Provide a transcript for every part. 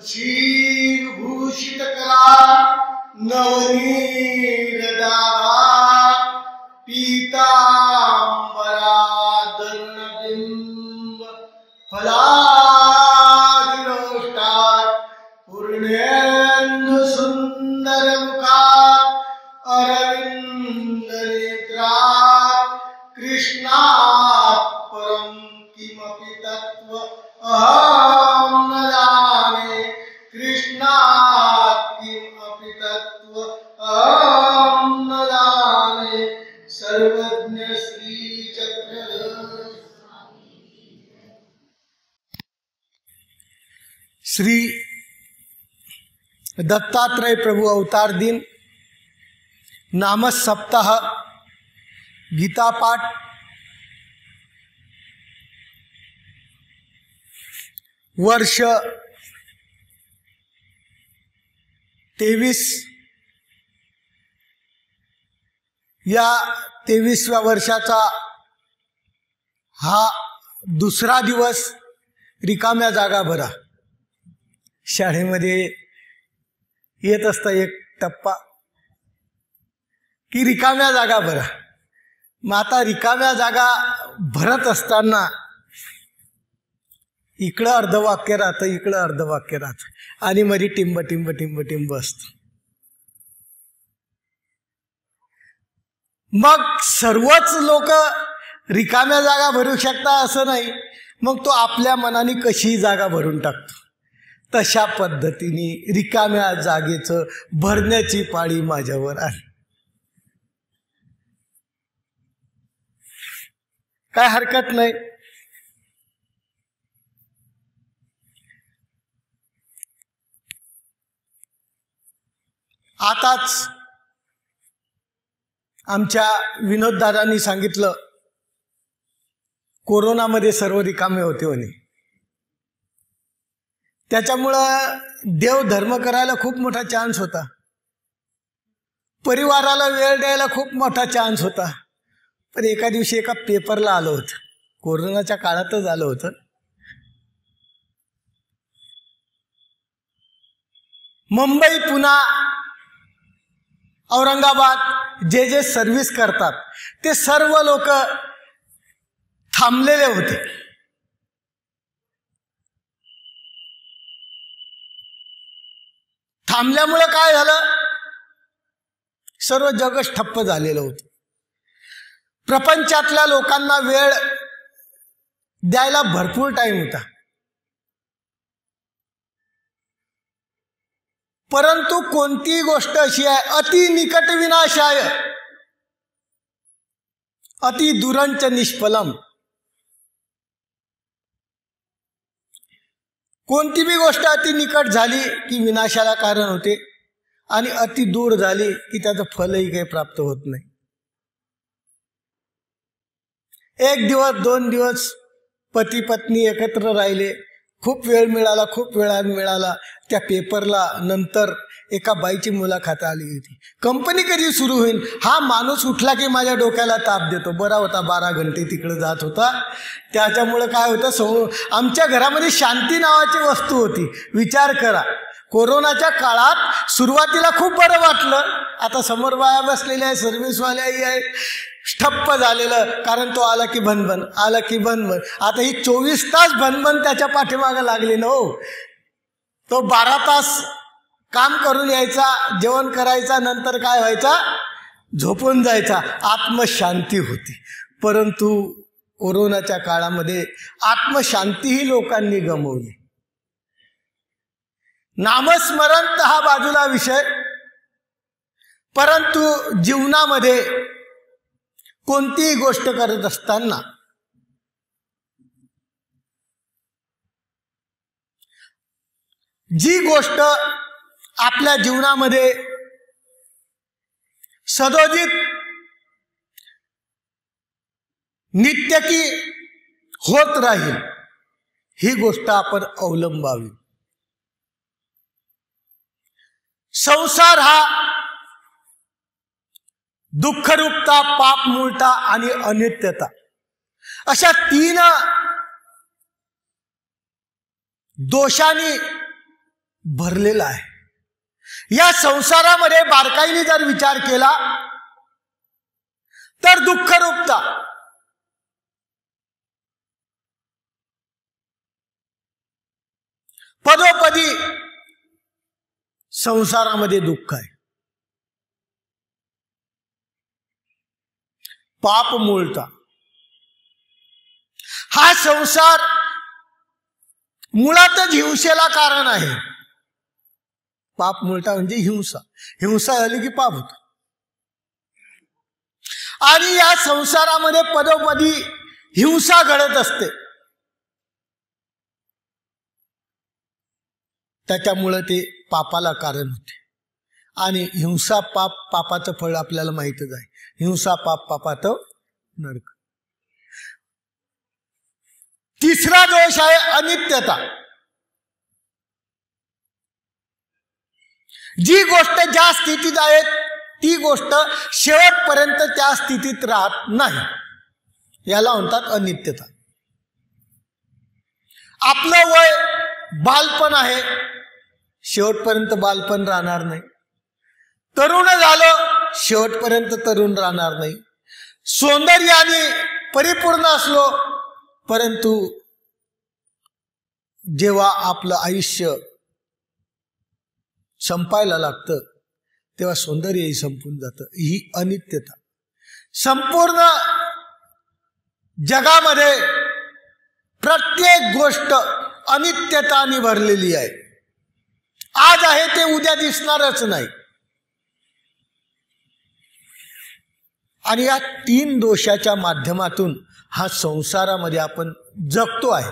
शीरभूषित करा नवनीर दावा पीतांबरादर्णबिंब फलादिरोष्टात पूर्णेन्दु सुंदर मुखात अरविंद नेत्रात कृष्णात परम किमपि तत्व अहं न जाने कृष्णात किमपि तत्व अहं न जाने सर्वज्ञ श्री चक्रधर श्री दत्तात्रेय प्रभु अवतार दिन नाम सप्ताह गीता पाठ वर्ष 23 या 23व्या वर्षाचा हा दुसरा दिवस रिकाम्या जागा भरा. शाळेमध्ये येत असता एक टप्पा की रिकाम्या जागा भरा. मग आता रिकाम्या जागा भरत असताना इकडं अर्धवाक्य राहतं, इकडं अर्धवाक्य राहतं आणि मरी टिंब टिंब टिंब टिंब असतं. मग सर्वच लोक रिकाम्या जागा भरू शकता असं नाही. मग तो आपल्या मनाने कशी जागा भरून टाकतो. तशा पद्धतीने रिकाम्या जागेचं भरण्याची पाळी माझ्यावर आली. काय हरकत नाही. आताच आमच्या विनोददादांनी सांगितलं कोरोनामध्ये सर्व रिकामे होते म्हणे. त्याच्यामुळं देव धर्म करायला खूप मोठा चान्स होता, परिवाराला वेळ द्यायला खूप मोठा चान्स होता. पण एका दिवशी एका पेपरला आलं होतं, कोरोनाच्या काळातच आलं होतं, मुंबई पुणे औरंगाबाद जे जे सर्व्हिस करतात ते सर्व लोक थांबलेले होते. थांबल्यामुळे काय झालं, सर्व जगच ठप्प झालेलं होतं. प्रपंचातल्या लोकांना वेळ द्यायला भरपूर टाइम होता, परंतु कोणतीही गोष्ट अशी आहे अति निकट विनाशाय अति दुरंच निष्फलम. कोणती बी गोष्ट अति निकट झाली की विनाशाला कारण होते आणि अति दूर झाली की त्याचं फलही काही प्राप्त होत नाही. एक दिवस 2 दिवस पती पत्नी एकत्र राहिले, खूप वेळ मिळाला, खूप वेळ मिळाला. त्या पेपरला नंतर एका बाईची मुलाखत आली होती. कंपनी कधी सुरू होईल, हा माणूस उठला की माझ्या डोक्याला ताप देतो. बरा होता 12 घंटे तिकडे जात होता. त्याच्यामुळे काय होतं, आमच्या घरामध्ये शांती नावाची वस्तू होती. विचार करा, कोरोनाच्या काळात सुरुवातीला खूप बरं वाटलं. आता समोर बाया बसलेल्या आहे, सर्व्हिसवाल्याही आहे, ठप्प झालेलं. कारण तो आला की भनभन, आला की भनभन. आता ही 24 तास भनभन त्याच्या पाठीमागं लागली ना हो. तो 12 तास काम करून यायचा, जेवण करायचा, नंतर काय व्हायचा, झोपून जायचा. आत्मशांती होती. परंतु कोरोनाच्या काळामध्ये आत्मशांतीही लोकांनी गमावली. नामस्मरण तर हा बाजूला विषय, परंतु जीवनामध्ये कोणतीही गोष्ट करत असताना जी गोष्ट आपल्या जीवनामध्ये सदोदित नित्यकी होत राहील ही गोष्ट आपण अवलंबावी. संसार हा दुःखरूपता, पापमूळता आणि अनित्यता अशा 3 दोषांनी भरलेला आहे। या संसारामध्ये बारकाईने जर विचार केला तर दुःखरूपता, पदोपदी संसारामध्ये दुःख आहे। पाप मूळता, हा संसार मुळातच हिंसेला कारण आहे। पाप मूळता म्हणजे हिंसा, हिंसा झाली की पाप होत। आणि या संसारामध्ये पदोपदी हिंसा घडत असते, त्याच्यामुळे ते पापाला कारण होते। आणि हिंसा पाप, पापाचं फळ आपल्याला माहितच आहे। हिंसा पाप, पापाचं नरक। तिसरा दोष आहे अनित्यता। जी गोष्ट ज्या स्थितीत आहे ती गोष्ट शेवटपर्यंत त्या स्थितीत राहत नाही, याला म्हणतात अनित्यता। आपलं वय बालपण आहे, शेवटपर्यंत बालपण राहणार नाही। तरुण झालं, शेवटपर्यंत तरुण राहणार नाही। सौंदर्याने परिपूर्ण असलो, परंतु जेव्हा आपलं आयुष्य संपायला लागतं तेव्हा सौंदर्यही संपून जातं। ही अनित्यता। संपूर्ण जगामध्ये प्रत्येक गोष्ट अनित्यताने भरलेली आहे। आज आहे ते उद्या दिसणारच नाही। आणि या तीन दोषाच्या माध्यमातून हा संसारामध्ये आपण जगतो आहे।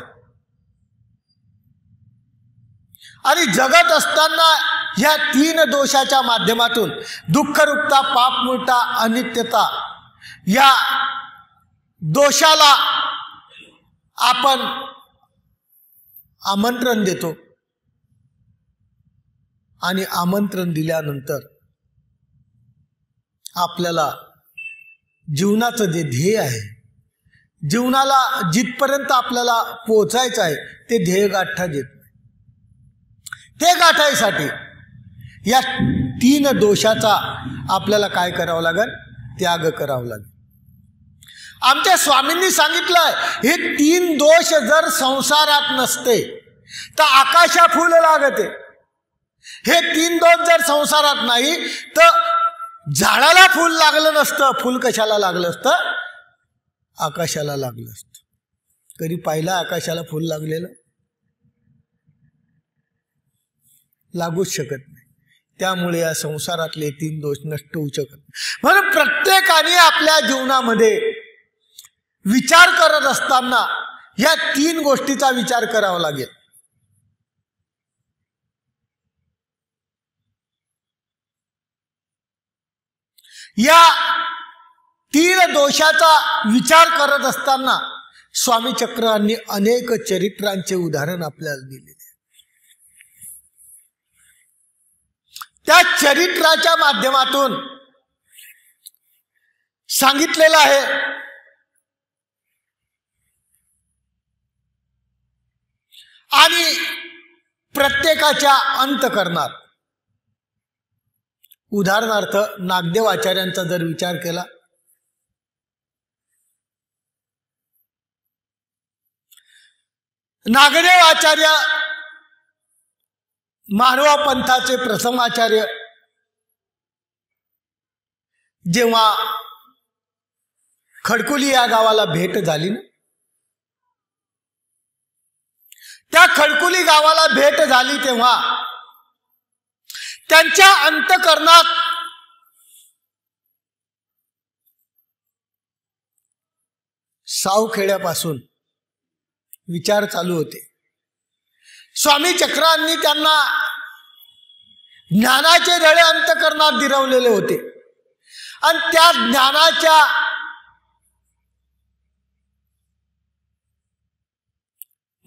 आणि जगत असताना या तीन दोषाच्या माध्यमातून दुःखरूपता, पापमूळता, अनित्यता या दोषाला आपण आमंत्रण देतो। आणि आमंत्रण दिल्यानंतर आपल्याला जीवनाचं जे ध्येय आहे, जीवनाला जिथपर्यंत आपल्याला पोहोचायचं आहे ते ध्येय गाठता येत नाही। ते गाठायसाठी या तीन दोषाचा आपल्याला काय करावं लागेल? त्याग करावं लागेल। आमच्या स्वामींनी सांगितलंय, हे तीन दोष जर संसारात नसते तर आकाशा फुल लागते। हे तीन दोष जर संसारात नाही तर झाडाला फुल लागलं नसतं। फुल कशाला लागलं असतं? आकाशाला लागलं असतं। कधी पाहिलं आकाशाला फुल लागलेलं? लागूच शकत नाही। त्यामुळे या संसारातले तीन दोष नष्ट होऊ शकत नाही। म्हणून प्रत्येकाने आपल्या जीवनामध्ये विचार करत असताना या तीन गोष्टीचा विचार करावा लागेल। या तीन दोषाचा विचार करत असताना स्वामी चक्रांनी अनेक चरित्रांचे उदाहरण आपल्याला दिलेले। त्या चरित्राच्या माध्यमातून सांगितलेलं आहे आणि प्रत्येकाच्या अंतःकरणात, उदाहरणार्थ नागदेव आचार्यांचा जर विचार केला, नागदेव आचार्य मानवा पंथाचे प्रथम आचार्य, जेव्हा खडकुली या गावाला भेट झाली ना, त्या खडकुली गावाला भेट झाली तेव्हा त्यांच्या अंतःकरणात सावखेड्यापासून विचार चालू होते। स्वामी चक्रांनी त्यांना ज्ञानाचे धडे अंतःकरणात दिरवलेले होते आणि त्या ज्ञानाच्या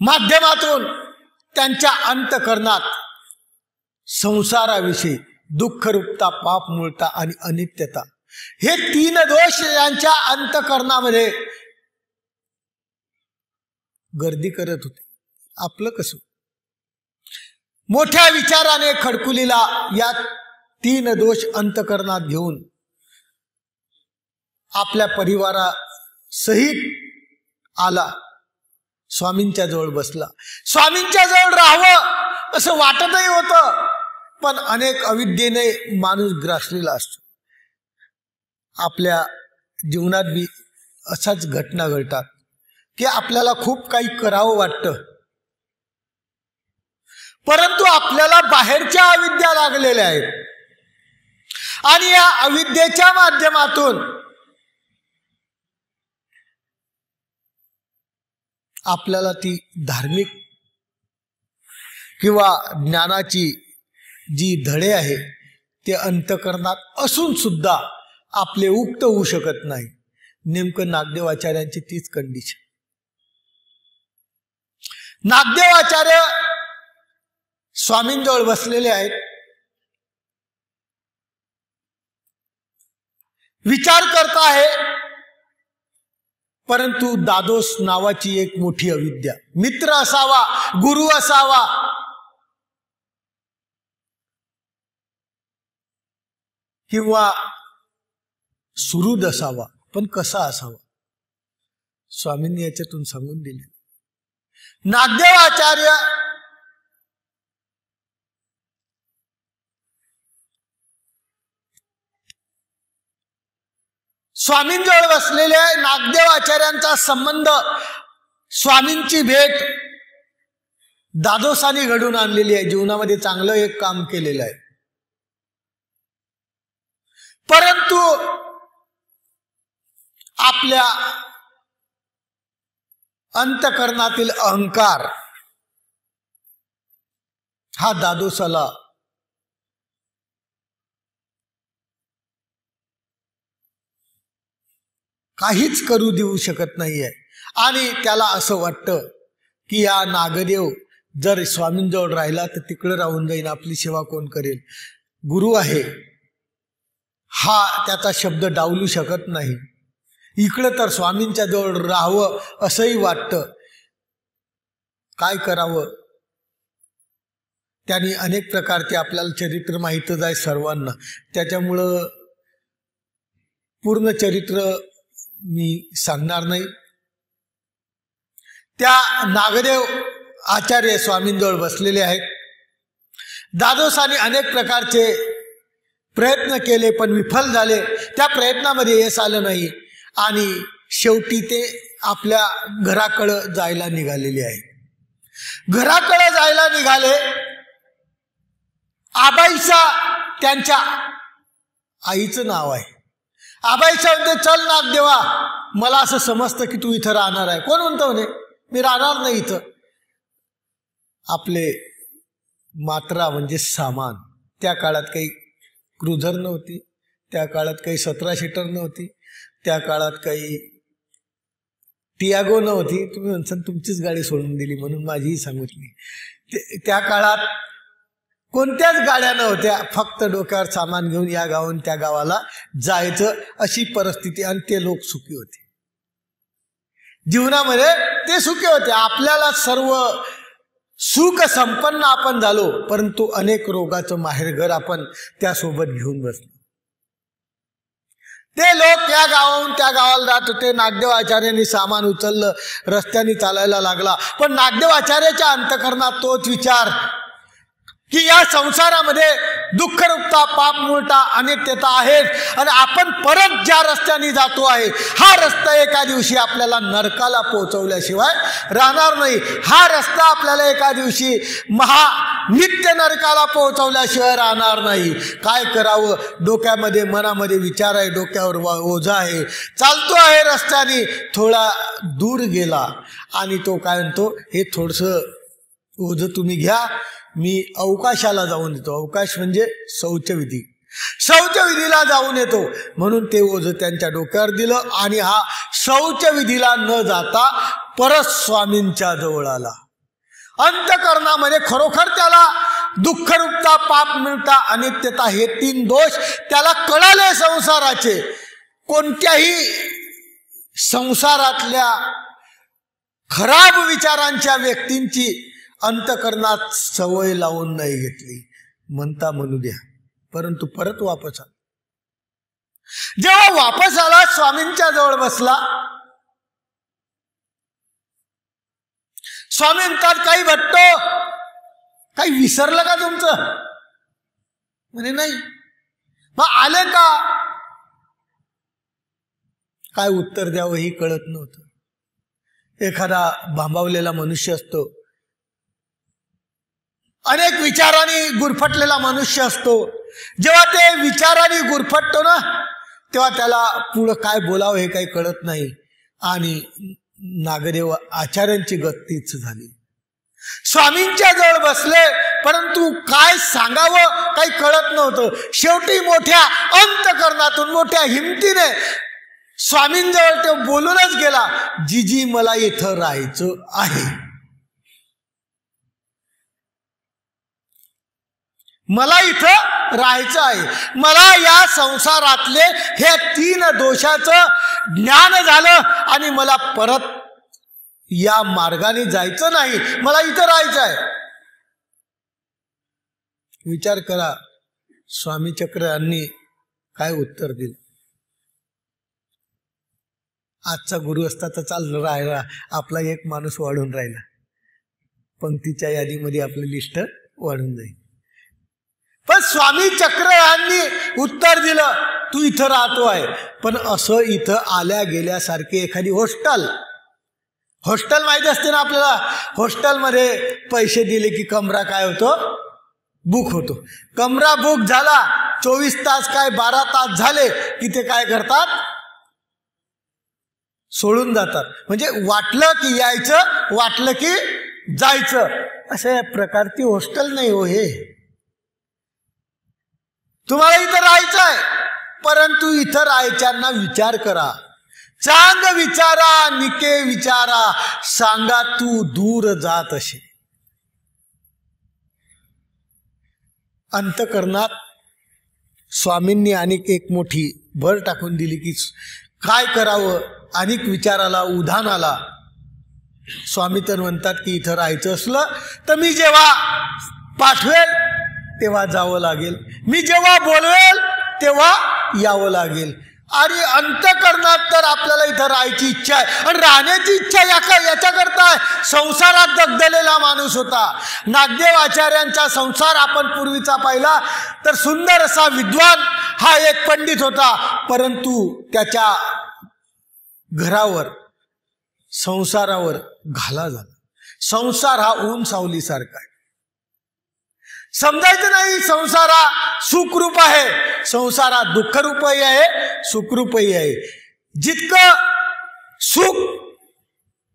माध्यमातून त्यांच्या अंतःकरणात संसाराविषयी दुःखरूपता, पापमूळता आणि अनित्यता हे तीन दोष यांच्या अंतःकरणामध्ये गर्दी करत होते। आपलं कसं? मोठ्या विचाराने खडकुलीला या 3 दोष अंतकरणात घेऊन आपल्या परिवारासहित आला, स्वामींच्या जवळ बसला. स्वामींच्या जवळ राहावं असं वाटतही होतं, पण अनेक अविद्येने माणूस ग्रासलेला असतो. आपल्या जीवनात बी अशाच घटना घडतात की आपल्याला खूप काही करावं वाटतं, परंतु आपल्याला बाहेरच्या अविद्या लागलेल्या आहेत आणि या अविद्येच्या माध्यमातून आपल्याला ती धार्मिक किंवा ज्ञानाची जी धडे आहे ते अंतकरणात असून सुद्धा आपले उक्त होऊ शकत नाही. नेमकं नागदेवाचार्यांची तीच कंडिशन. नागदेवाचार्य स्वामींजवळ बसलेले आहेत, विचार करत आहे, परंतु दादोस नावाची एक मोठी अविद्या, मित्र असावा, गुरु असावा, किंवा सुहृद असावा, पण कसा असावा स्वामींनी याच्यातून सांगून दिले. नागदेवाचार्य स्वामींजवळ बसलेले आहे. नागदेवाचार्यांचा संबंध, स्वामींची भेट दादोसाने घडून आणलेली आहे. जीवनामध्ये चांगलं एक काम केलेलं आहे, परंतु आपल्या अंतकरणातील अहंकार हा दादोसाला काहीच करू देऊ शकत नाहीये. आणि त्याला असं वाटतं की या नागदेव जर स्वामींजवळ राहिला तर तिकडे राहून जाईन, आपली सेवा कोण करेल. गुरु आहे हा त्याचा शब्द डावलू शकत नाही. इकडं तर स्वामींच्या जवळ राहावं असंही वाटतं. काय करावं. त्यांनी अनेक प्रकारचे आपल्याला चरित्र माहीतच आहे सर्वांना, त्याच्यामुळं पूर्ण चरित्र मी सांगणार नाही. त्या नागदेव आचार्य स्वामींजवळ बसलेले आहेत. दादोसाने अनेक प्रकारचे प्रयत्न केले पण विफल झाले. त्या प्रयत्नामध्ये यश आलं नाही आणि शेवटी ते आपल्या घराकडं जायला निघालेले आहे. घराकडे जायला निघाले. आबाईचा त्यांच्या आईचं नाव आहे. आबाईचा म्हणते, चल नागदेवा, मला असं समजतं की तू इथं राहणार आहे. कोण म्हणतो म्हणे मी राहणार नाही इथं. आपले मात्रा म्हणजे सामान, त्या काळात काही क्रुझर नव्हती, त्या काळात काही 17 सीटर नव्हती, त्या काळात काही टियागो नव्हती. तुम्ही म्हणसान तुमचीच गाडी सोडून दिली म्हणून माझीही सांगितली. त्या काळात कोणत्याच गाड्या नव्हत्या, फक्त डोक्यावर सामान घेऊन या गावाहून त्या गावाला जायचं, अशी परिस्थिती. आणि ते लोक सुखी होते जीवनामध्ये, ते सुखी होते. आपल्याला सर्व सुख संपन्न आपण झालो, परंतु अनेक रोगाचं माहेरघर आपण त्यासोबत घेऊन बसलो. ते लोक या गावाहून त्या गावाला जात होते. नागदेवाचार्यांनी सामान उचललं, रस्त्याने चालायला लागला. पण नागदेवाचार्याच्या अंतकरणात तोच विचार की या संसारामध्ये दुःखरूपता, पाप मुळता, अनित्यता आहेत आणि आपण परत ज्या रस्त्याने जातो आहे हा रस्ता एका दिवशी आपल्याला नरकाला पोहोचवल्याशिवाय राहणार नाही. हा रस्ता आपल्याला एका दिवशी नित्य नरकाला पोहोचवल्याशिवाय राहणार नाही. काय करावं. डोक्यामध्ये मनामध्ये विचार आहे, डोक्यावर ओझा आहे. चालतो आहे रस्त्याने, थोडा दूर गेला आणि तो काय म्हणतो, हे थोडंसं ओझं तुम्ही घ्या, मी अवकाशाला जाऊन येतो. अवकाश म्हणजे शौचविधी, शौचविधीला जाऊन येतो. म्हणून ते ओझं त्यांच्या डोक्यावर दिलं आणि हा शौचविधीला न जाता परत स्वामींच्या जवळ आला. अंतकरणामध्ये खरोखर त्याला दुःखरूपता, पाप मिळता, अनित्यता हे 3 दोष त्याला कळाले संसाराचे. कोणत्याही संसारातल्या खराब विचारांच्या व्यक्तींची अंतकरणात सवय लावून नाही घेतली, म्हणता म्हणू द्या, परंतु परत वापस आला. जेव्हा वापस आला, स्वामींच्या जवळ बसला. स्वामी म्हणतात, काही भट्टो, काही विसरलं का तुमचं? म्हणे नाही. मग आले का? काय उत्तर द्यावं ही कळत नव्हतं. एखादा भांबावलेला मनुष्य असतो, अनेक विचारांनी गुरफटलेला मनुष्य असतो. जेव्हा ते विचारांनी गुरफटतो ना, तेव्हा त्याला पुढं काय बोलावं हे काही कळत नाही. आणि नागदेव आचार्यांची गतीच झाली. स्वामींच्या जवळ बसले, परंतु काय सांगावं काही कळत नव्हतं. शेवटी मोठ्या अंतकरणातून, मोठ्या हिमतीने स्वामींजवळ तो बोलूनच गेला, जीजी मला इथं राहायचं आहे, मला इथं राहायचं आहे. मला या संसारातले हे 3 दोषाचं ज्ञान झालं आणि मला परत या मार्गाने जायचं नाही, मला इथं राहायचं आहे. विचार करा, स्वामी चक्र यांनी काय उत्तर दिलं. आजचा गुरु असता तर चाललं राहिला, आपला एक माणूस वाढून राहिला, पंक्तीच्या यादीमध्ये आपलं लिस्ट वाढून जाईल. पण स्वामी चक्र यांनी उत्तर दिलं, तू इथं राहतो आहे, पण असं इथं आल्या गेल्यासारखे एखादी हॉस्टेल माहिती असते ना आपल्याला. हॉस्टेलमध्ये पैसे दिले की कमरा काय होतो, बुक होतो. कमरा बुक झाला, 24 तास काय 12 तास झाले की ते काय करतात, सोडून जातात. म्हणजे वाटलं की यायचं, वाटलं की जायचं, अशा प्रकारची हॉस्टेल नाही हो हे. तुम्हाला इथं राहायचं आहे, परंतु इथं राहायच्यांना विचार करा, चांग विचारा, निके विचारा, सांगा तू दूर जात असे. अंतकरणात स्वामींनी अनेक एक मोठी भर टाकून दिली की काय करावं. अनेक विचाराला उधाण आला. स्वामी तर म्हणतात की इथं राहायचं असलं तर मी जेव्हा पाठवेल तेव्हा जावं लागेल, मी जेव्हा बोलवेल तेव्हा यावं लागेल. आणि अंतकरणात तर आपल्याला इथं राहायची इच्छा आहे. आणि राहण्याची इच्छा याच्याकरता आहे, संसारात दगदलेला माणूस होता. नागदेव आचार्यांचा संसार आपण पूर्वीचा पाहिला तर सुंदर असा विद्वान हा एक पंडित होता, परंतु त्याच्या घरावर, संसारावर घाला झाला. संसार हा ऊन सावलीसारखा आहे. समजायचं नाही संसारा सुखरूप आहे, संसारा दुःखरूपही आहे, सुखरूपही आहे. जितकं सुख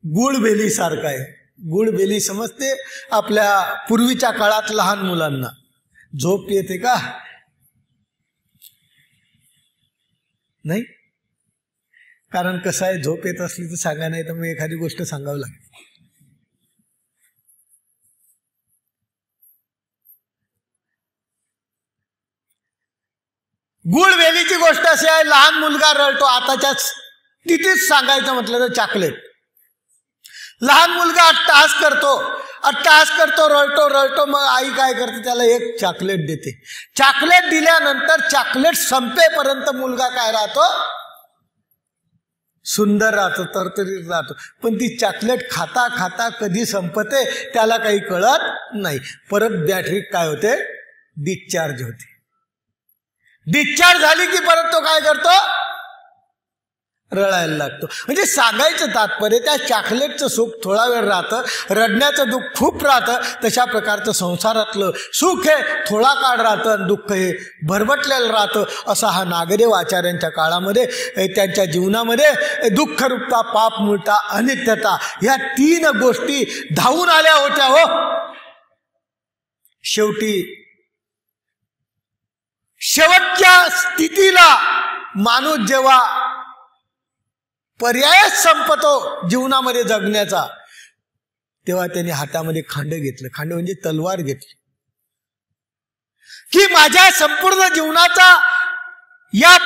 गुळबेली सारखं आहे. गुळबेली समजते आपल्या पूर्वीच्या काळात लहान मुलांना. झोप येते का नाही? कारण कसं आहे, झोप येत असली तर सांगा, नाही तर मग एखादी गोष्ट सांगावं लागेल. गुळवेलीची गोष्ट अशी आहे, लहान मुलगा रडतो. आताच्या तिथेच सांगायचं म्हटलं तर चॉकलेट. लहान मुलगा अट्टहास करतो, रडतो. मग आई काय करते, त्याला एक चॉकलेट देते. चॉकलेट दिल्यानंतर चॉकलेट संपेपर्यंत मुलगा काय राहतो, सुंदर राहतो, तरतरीत राहतो. पण ती चॉकलेट खाता खाता कधी संपते त्याला काही कळत नाही. परत बॅटरी काय होते, डिस्चार्ज होते. डिस्चार्ज झाली की परत तो काय करतो, रडायला लागतो. म्हणजे सांगायचं तात्पर्य, त्या चॉकलेटचं सुख थोडा वेळ राहतं, रडण्याचं दुःख खूप राहतं. तशा प्रकारचं संसारातलं सुख हे थोडा काळ राहतं, दुःख हे भरभटलेलं राहतं. असा हा नागदेव आचार्यांच्या काळामध्ये, त्यांच्या जीवनामध्ये दुःखरूपता, पाप मुळता, अनित्यता ह्या 3 गोष्टी धावून आल्या होत्या हो. शेवटच्या स्थितीला माणूस जेव्हा पर्यायच संपतो जीवनामध्ये जगण्याचा, तेव्हा त्याने हातामध्ये खांड घेतलं. खांड म्हणजे तलवार घेतली की माझ्या संपूर्ण जीवनाचा या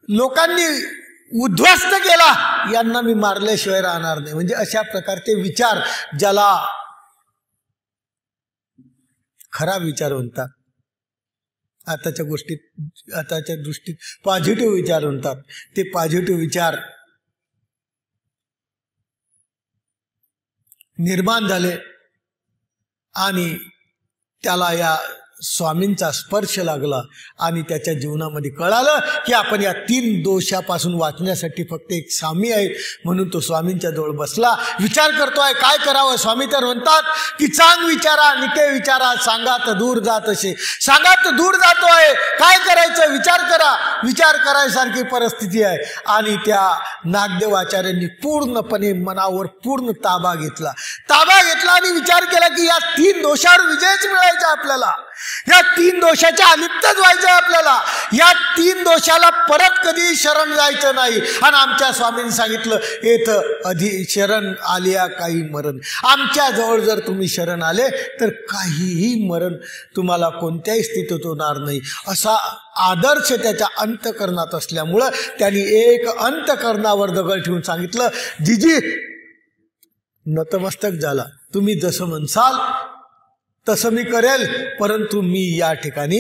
लोकांनी उद्ध्वस्त केला, यांना मी मारल्याशिवाय राहणार नाही. म्हणजे अशा प्रकारचे विचार ज्याला खरा विचार म्हणतात. आताच्या गोष्टीत, आताच्या दृष्टीत पॉझिटिव्ह विचार म्हणतात. ते पॉझिटिव्ह विचार निर्माण झाले आणि त्याला या स्वामींचा स्पर्श लागला आणि त्याच्या जीवनामध्ये कळालं की आपण या 3 दोषापासून वाचण्यासाठी फक्त एक स्वामी आहे. म्हणून तो स्वामींच्या जवळ बसला, विचार करतोय काय करावं. स्वामी तर म्हणतात की चांग विचारा निके विचारा, सांगा तर दूर जात असे. सांगा तर दूर जातोय, काय करायचं विचार करा. विचार करायसारखी परिस्थिती आहे. आणि त्या नागदेव आचार्यांनी पूर्णपणे मनावर पूर्ण ताबा घेतला आणि विचार केला की या 3 दोषावर विजयच मिळायचा आपल्याला. या 3 दोषाच्या अलिप्तच व्हायचं आपल्याला. या 3 दोषाला परत कधी शरण जायचं नाही. आणि आमच्या स्वामींनी सांगितलं, येतं अधि शरण आलिया काही मरण. आमच्या जवळ जर तुम्ही शरण आले तर काहीही मरण तुम्हाला कोणत्याही स्थितीत होणार नाही. असा आदर्श त्याच्या अंतकरणात असल्यामुळं त्यांनी एक अंतकरणावर दगड ठेवून सांगितलं, जिजी नतमस्तक झाला, तुम्ही जसं म्हणसाल तसं मी करेल, परंतु मी या ठिकाणी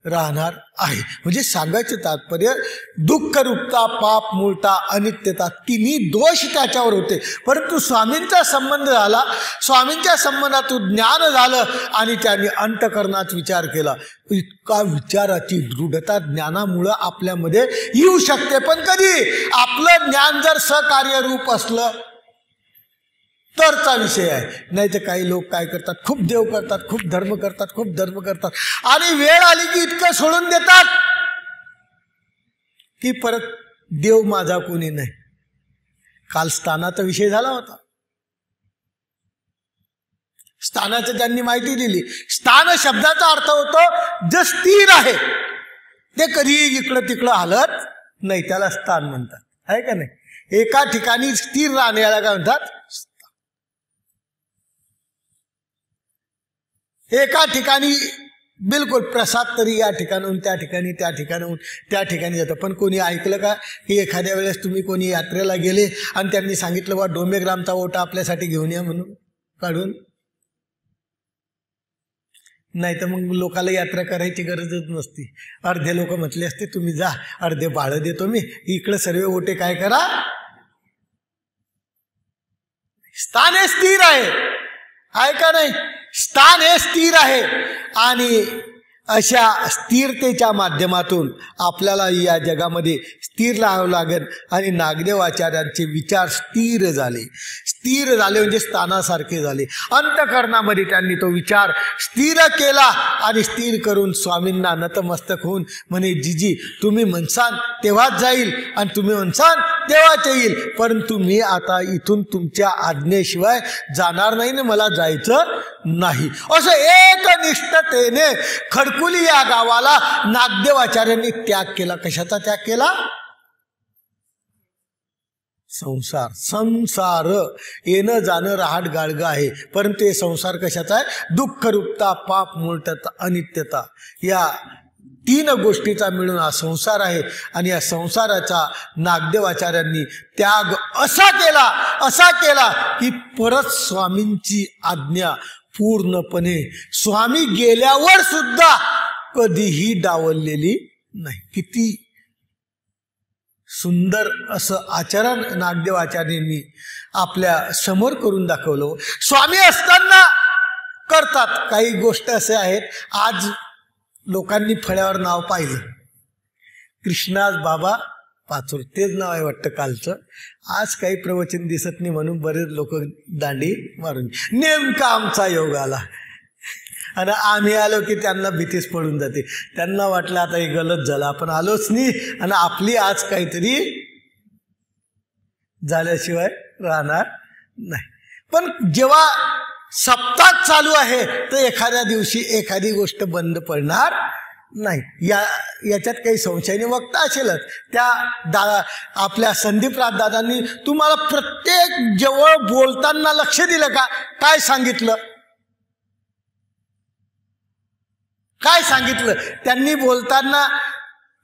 राहणार आहे. म्हणजे सांगायचं तात्पर्य, दुःख रूपता, पाप मूळता, अनित्यता, 3 दोष त्याच्यावर होते. परंतु स्वामींचा संबंध झाला, स्वामींच्या संबंधातून ज्ञान झालं आणि त्यांनी अंतकरणात विचार केला. इतका विचाराची दृढता ज्ञानामुळं आपल्यामध्ये येऊ शकते. पण कधी आपलं ज्ञान जर सहकार्यरूप असलं तरचा विषय आहे. नाही तर काही लोक काय करतात, खूप देव करतात, खूप धर्म करतात आणि वेळ आली की इतकं सोडून देतात की परत देव माझा कोणी नाही. काल स्थानाचा विषय झाला होता. स्थानाचं त्यांनी माहिती दिली. स्थान शब्दाचा अर्थ होतो जे स्थिर आहे, ते कधी इकडं तिकडं हलत नाही, त्याला स्थान म्हणतात. आहे का नाही? एका ठिकाणी स्थिर राहण्याला काय म्हणतात? एका ठिकाणी बिलकुल प्रसाद तरी या ठिकाणाहून त्या ठिकाणी जातं. पण कोणी ऐकलं का की एखाद्या वेळेस तुम्ही कोणी यात्रेला गेले आणि त्यांनी सांगितलं बा डोंबेग्रामचा ओटा आपल्यासाठी घेऊन या म्हणून काढून? नाही तर मग लोकाला यात्रा करायची गरजच नसती. अर्धे लोक म्हटले असते तुम्ही जा, अर्धे भाडं देतो मी, इकडे सर्व ओटे काय करा. स्थान हे स्थिर आहे का नाही? स्थान हे स्थिर आहे आणि अशा स्थिरतेच्या माध्यमातून आपल्याला या जगामध्ये स्थिर राहावं लागेल. आणि नागदेव आचार्यांचे विचार स्थिर झाले म्हणजे स्थानासारखे झाले. अंतकरणामध्ये त्यांनी तो विचार स्थिर केला आणि स्थिर करून स्वामींना नतमस्तक होऊन म्हणे, जिजी तुम्ही म्हणसान तेव्हाच जाईल आणि तुम्ही म्हणसान तेव्हाच येईल, परंतु मी आता इथून तुमच्या आज्ञेशिवाय जाणार नाही ना, मला जायचं नाही. असं एकनिष्ठतेने खडकुली या गावाला नागदेव आचार्यांनी त्याग केला. कशाचा त्याग केला? संसार येणं जाणं रहाट गाडगं आहे, परंतु हे संसार कशाचा आहे? दुःख रूपता, पाप मूळता, अनित्यता, या 3 गोष्टीचा मिळून हा संसार आहे. आणि या संसाराचा नागदेव आचार्यांनी त्याग असा केला की परत स्वामींची आज्ञा पूर्णपणे स्वामी गेल्यावर सुद्धा कधीही डावललेली नाही. किती सुंदर असं आचरण नागदेव आचार्यांनी आपल्या समोर करून दाखवलं. स्वामी असताना करतात काही गोष्ट असे आहेत. आज लोकांनी फळ्यावर नाव पाहिलं, कृष्णाज बाबा पाचोर, तेच नाव आहे वाटतं कालचं. आज काही प्रवचन दिसत नाही म्हणून बरेच लोक दांडी मारून, नेमका आमचा योग आला आणि आम्ही आलो की त्यांना भीतीच पडून जाते. त्यांना वाटलं आता हे गलत झालं, आपण आलोच नाही आणि आपली आज काहीतरी झाल्याशिवाय राहणार नाही. पण जेव्हा सप्ताह चालू आहे तर एखाद्या दिवशी एखादी गोष्ट बंद पडणार नाही, याच्यात काही संशयाने वक्ता असेलच. त्या आपल्या संदीपराज दादांनी तुम्हाला प्रत्येक जवळ बोलताना लक्ष दिलं का? काय सांगितलं? त्यांनी बोलताना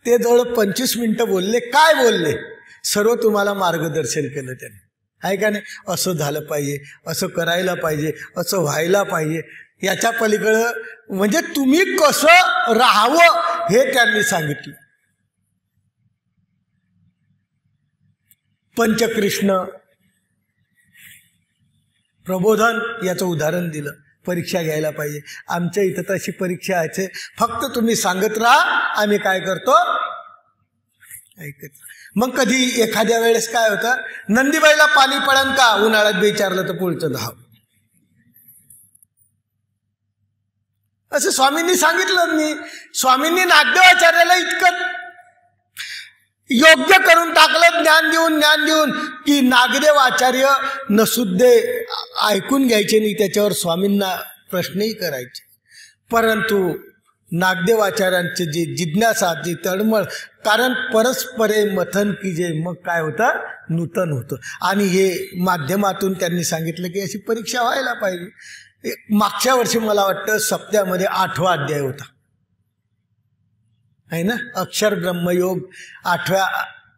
ते जवळ 25 मिनिटं बोलले. काय बोलले? सर्व तुम्हाला मार्गदर्शन केलं त्यांनी, आहे का नाही? असं झालं पाहिजे, असं करायला पाहिजे, असं व्हायला पाहिजे. याच्या पलीकडं म्हणजे तुम्ही कसं राहावं हे त्यांनी सांगितलं. पंचकृष्ण प्रबोधन याचं उदाहरण दिलं. परीक्षा घ्यायला पाहिजे. आमच्या इथं तशी परीक्षा आहे, फक्त तुम्ही सांगत राहा, आम्ही काय करतो ऐकत. मग कधी एखाद्या वेळेस काय होतं, नंदीबाईला पाणी पडन का उन्हाळ्यात विचारलं तर पुढचं धाव. असं स्वामींनी सांगितलं. मी स्वामींनी नागदेवाचार्याला इतकं योग्य करून टाकलं ज्ञान देऊन की नागदेव आचार्य नसुद्दे ऐकून घ्यायचे नाही, त्याच्यावर स्वामींना प्रश्नही करायचे. परंतु नागदेव आचार्यांचे जे जिज्ञासा, जी तळमळ, कारण परस्परे मथन की जे मग काय होतं, नूतन होतं. आणि हे माध्यमातून त्यांनी सांगितलं की अशी परीक्षा व्हायला पाहिजे. मागच्या वर्षी मला वाटतं सप्त्यामध्ये 8वा अध्याय होता, आहे ना, अक्षर ब्रह्मयोग 8व्या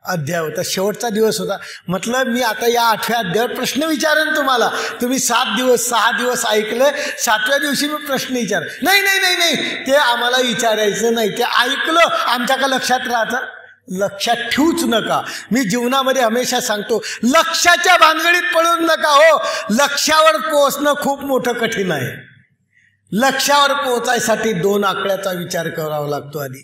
अध्याय होता, शेवटचा दिवस होता. म्हटलं मी आता या 8व्या अध्यायावर प्रश्न विचारेन तुम्हाला. तुम्ही 6 दिवस ऐकले, 7व्या दिवशी मी प्रश्न विचार. नाही नाही नाही नाही, ते आम्हाला विचारायचं नाही, ते ऐकलं आमच्या का लक्षात राहतं. लक्षात ठेवूच नका. मी जीवनामध्ये हमेशा सांगतो, लक्षाच्या भानगडीत पडून नका हो. लक्षावर पोहोचणं खूप मोठं कठीण आहे. लक्षावर पोहोचायसाठी 2 आकड्याचा विचार करावा लागतो. आधी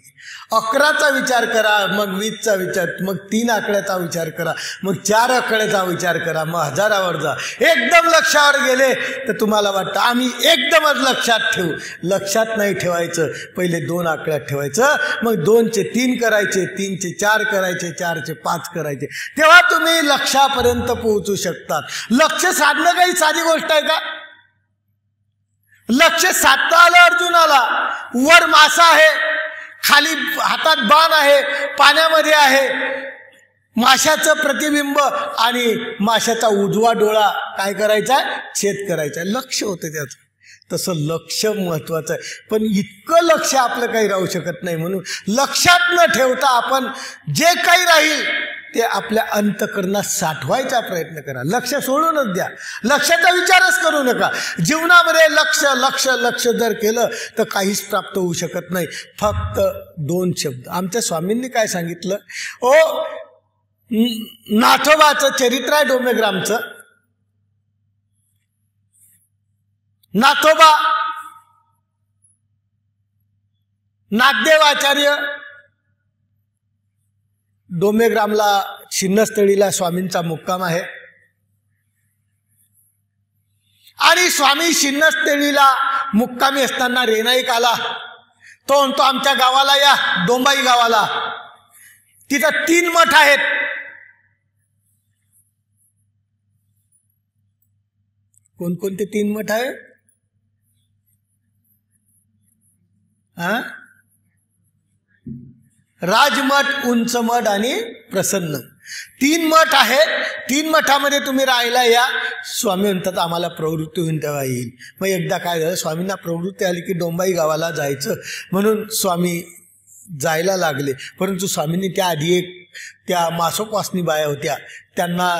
11चा विचार करा, मग 20चा विचार, मग 3 आकड्याचा विचार करा, मग 4 आकड्याचा विचार करा, मग 1000वर जा. एकदम लक्षावर गेले तर तुम्हाला वाटतं आम्ही एकदमच लक्षात ठेवू. लक्षात नाही ठेवायचं. पहिले 2 आकड्यात ठेवायचं, मग 2 चे 3 करायचे, 3 चे 4 करायचे, 4 चे 5 करायचे. तेव्हा तुम्ही लक्षापर्यंत पोहोचू शकतात. लक्ष साधणं काही साधी गोष्ट आहे का? लक्ष साधता आलं अर्जुनाला. वर मासा आहे, खाली हातात बाण आहे, पाण्यामध्ये आहे, माशाचं प्रतिबिंब आणि माशाचा उजवा डोळा काय करायचा, छेद करायचा. लक्ष होतं त्याचं. तसं लक्ष महत्वाचं आहे. पण इतकं लक्ष आपलं काही राहू शकत नाही. म्हणून लक्षात न ठेवता आपण जे काही राहील ते आपल्या अंतःकरणात साठवायचा प्रयत्न करा. लक्ष सोडूनच द्या. लक्षाचा विचारच करू नका. जीवनामध्ये लक्ष लक्ष लक्ष जर केलं तर काहीच प्राप्त होऊ शकत नाही. फक्त 2 शब्द. आमच्या स्वामींनी काय सांगितलं, ओ नाथोबाचं चरित्र आहे डोमेग्रामचं. नाथोबा नागदेव आचार्य डोमेग्रामला छिन्नस्थळीला स्वामींचा मुक्काम आहे. आणि स्वामी छिन्नस्थळीला मुक्कामी असताना रेनाईक आला. तो म्हणतो आमच्या गावाला या, डोंबाई गावाला. तिथं 3 मठ आहेत. कोणकोणते 3 मठ आहे? राजमठ, उंचमठ आणि प्रसन्न. 3 मठ आहेत. 3 मठामध्ये तुम्ही राहायला या. स्वामी म्हणतात आम्हाला प्रवृत्ती होऊन तेव्हा येईल. मग एकदा काय झालं, स्वामींना प्रवृत्ती आली की डोंबाई गावाला जायचं, म्हणून स्वामी जायला लागले. परंतु स्वामींनी त्याआधी त्या मासोपासनी बाया होत्या, त्यांना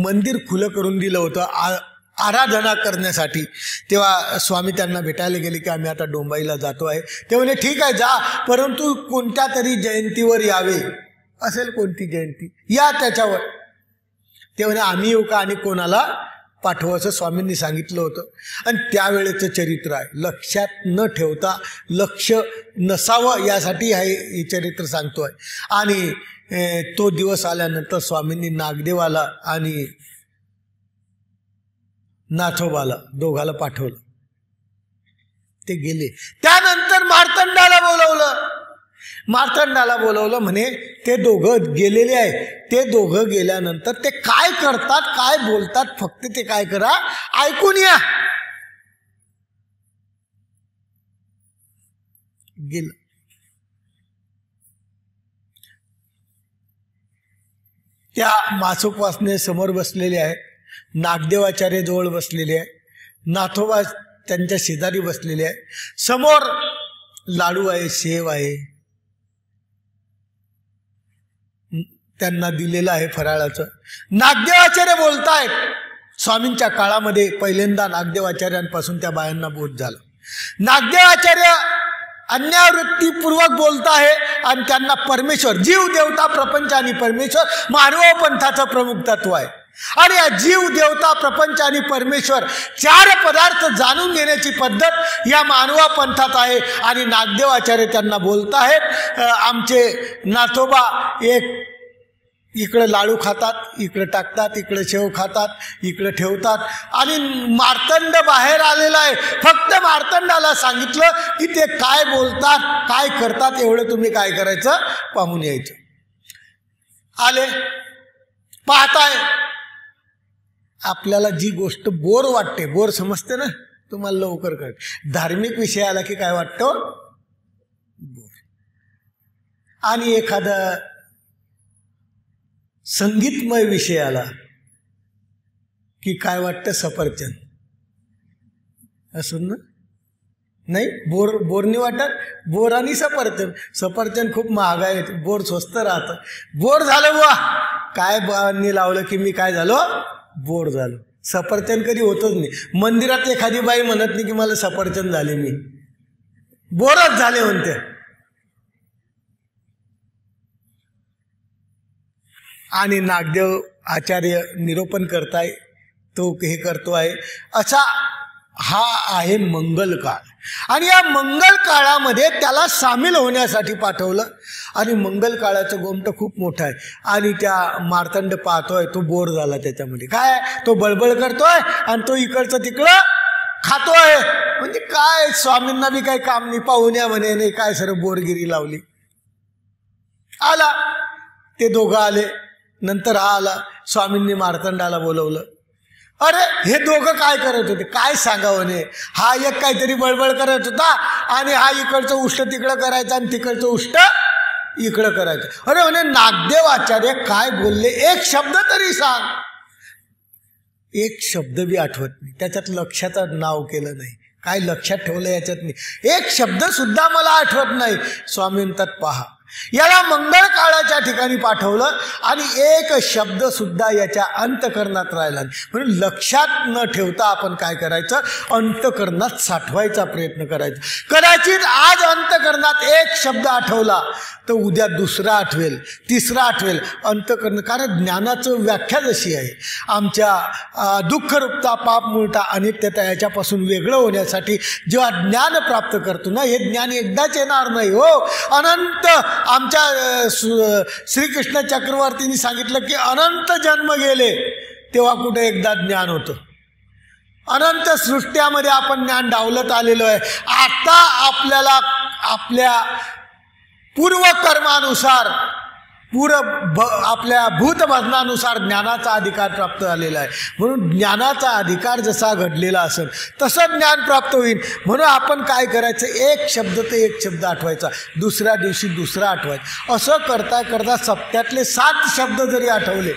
मंदिर खुलं करून दिलं होतं आराधना करण्यासाठी. तेव्हा स्वामी त्यांना भेटायला गेले की आम्ही आता डोंबाईला जातो आहे. ते म्हणे ठीक आहे जा, परंतु कोणत्या तरी जयंतीवर यावे. असेल कोणती जयंती, या त्याच्यावर. ते म्हणे आम्ही येऊ का आणि कोणाला पाठवू, असं स्वामींनी सांगितलं होतं. आणि त्यावेळेचं चरित्र आहे. लक्षात न ठेवता लक्ष नसावं यासाठी हे चरित्र सांगतोय. आणि तो दिवस आल्यानंतर स्वामींनी नागदेवाला आणि नाथोबाला दोघाला पाठवलं. ते गेले. त्यानंतर मार्तंडाला बोलवलं. म्हणे ते दोघं गेलेले आहे. ते दोघं गेल्यानंतर ते काय करतात, काय बोलतात, फक्त ते काय करा, ऐकून या. गेलं. त्या मासोपासने समोर बसलेले आहेत. नागदेवाचार्य जवळ बसलेले आहे. नाथोबा त्यांच्या शेजारी बसलेले आहे. समोर लाडू आहे, शेव आहे, त्यांना दिलेलं आहे फराळाचं. नागदेवाचार्य बोलतायत स्वामींच्या काळामध्ये पहिल्यांदा नागदेवाचार्यांपासून त्या बायांना बोध झालं. नागदेवाचार्य अन्यावृत्तीपूर्वक बोलत आहे आणि त्यांना परमेश्वर, जीव देवता प्रपंच आणि परमेश्वर मानव पंथाचं प्रमुख तत्व आहे. आणि या जीव देवता प्रपंच आणि परमेश्वर चार पदार्थ जाणून घेण्याची पद्धत या मानवा पंथात आहे. आणि नागदेवाचार्य त्यांना बोलत आहेत, आमचे नाथोबा एक इकडे लाडू खातात, इकडे टाकतात, इकडे शेव खातात, इकडे ठेवतात. आणि मार्तंड बाहेर आलेला आहे. फक्त मार्तंडाला सांगितलं की ते काय बोलतात, काय करतात, एवढं तुम्ही काय करायचं पाहून यायचं. आले, पाहताय. आपल्याला जी गोष्ट बोर वाटते, बोर समजते ना तुम्हाला, लवकर कळत. धार्मिक विषय आला की काय वाटतं बोर. आणि एखादा संगीतमय विषय आला की काय वाटतं सफरचंद. असं ना, नाही बोर नाही वाटत. बोर आणि सफरचंद, सफरचंद खूप महाग आहे, बोर स्वस्त राहतं. बोर झालं बुवा, काय बाबांनी लावलं की मी काय झालो, बोर झालो. सफरचंद कधी होतच नाही. मंदिरात एखादी बाई म्हणत नाही की मला सफरचंद झाले, मी बोरच झाले म्हणते. आणि नागदेव आचार्य निरूपण करताय, तो हे करतो आहे. असा हा आहे मंगल काळ. आणि या मंगल काळामध्ये त्याला सामील होण्यासाठी पाठवलं. आणि मंगल काळाचं गोमटं खूप मोठं आहे. आणि त्या मार्तंड पाहतोय, तो बोर झाला त्याच्यामध्ये. काय तो बळबळ करतोय आणि तो इकडचं तिकडं खातोय. म्हणजे काय स्वामींना बी काही काम नाही, पाहुण्या म्हणे नाही, काय सर बोरगिरी लावली. आला, ते दोघं आले. नंतर हा आला. स्वामींनी मार्तंडाला बोलवलं. अरे हे दोघं काय करत होते, काय सांगावं ने. हा एक काहीतरी बळबळ करत होता आणि हा इकडचं उष्ट तिकडं करायचं आणि तिकडचं उष्ट इकडं करायचं. अरे म्हणे नागदेव आचार्य काय बोलले, एक शब्द तरी सांग. एक शब्द बी आठवत नाही. त्याच्यात लक्षाचं नाव केलं नाही, काय लक्षात ठेवलं याच्यात नाही. एक शब्द सुद्धा मला आठवत नाही. स्वामी म्हणतात पहा, याला मंगळ काळाच्या ठिकाणी पाठवलं आणि एक शब्द सुद्धा याच्या अंतकरणात राहिला नाही. म्हणून लक्षात न ठेवता आपण काय करायचं, अंतकरणात साठवायचा प्रयत्न करायचा. कदाचित आज अंतकरणात एक शब्द आठवला तर उद्या दुसरा आठवेल, तिसरा आठवेल. अंतकरण, कारण ज्ञानाचं व्याख्या जशी आहे, आमच्या दुःखरूपता, पाप मूळता, अनित्यता याच्यापासून वेगळं होण्यासाठी जेव्हा ज्ञान प्राप्त करतो ना, हे ज्ञान एकदाच येणार नाही हो. अनंत, आमच्या श्रीकृष्ण चक्रवर्तींनी सांगितलं की अनंत जन्म गेले तेव्हा कुठे एकदा ज्ञान होतं. अनंत सृष्ट्यामध्ये आपण ज्ञान डावलत आलेलो आहे. आता आपल्याला आपल्या पूर्वकर्मानुसार, आपल्या भूतबंधनानुसार ज्ञानाचा अधिकार प्राप्त झालेला आहे. म्हणून ज्ञानाचा अधिकार जसा घडलेला असेल तसं ज्ञान प्राप्त होईल. म्हणून आपण काय करायचं, एक शब्द ते एक शब्द आठवायचा, दुसऱ्या दिवशी दुसरा आठवायचा. असं करता करता सप्त्यातले 7 शब्द जरी आठवले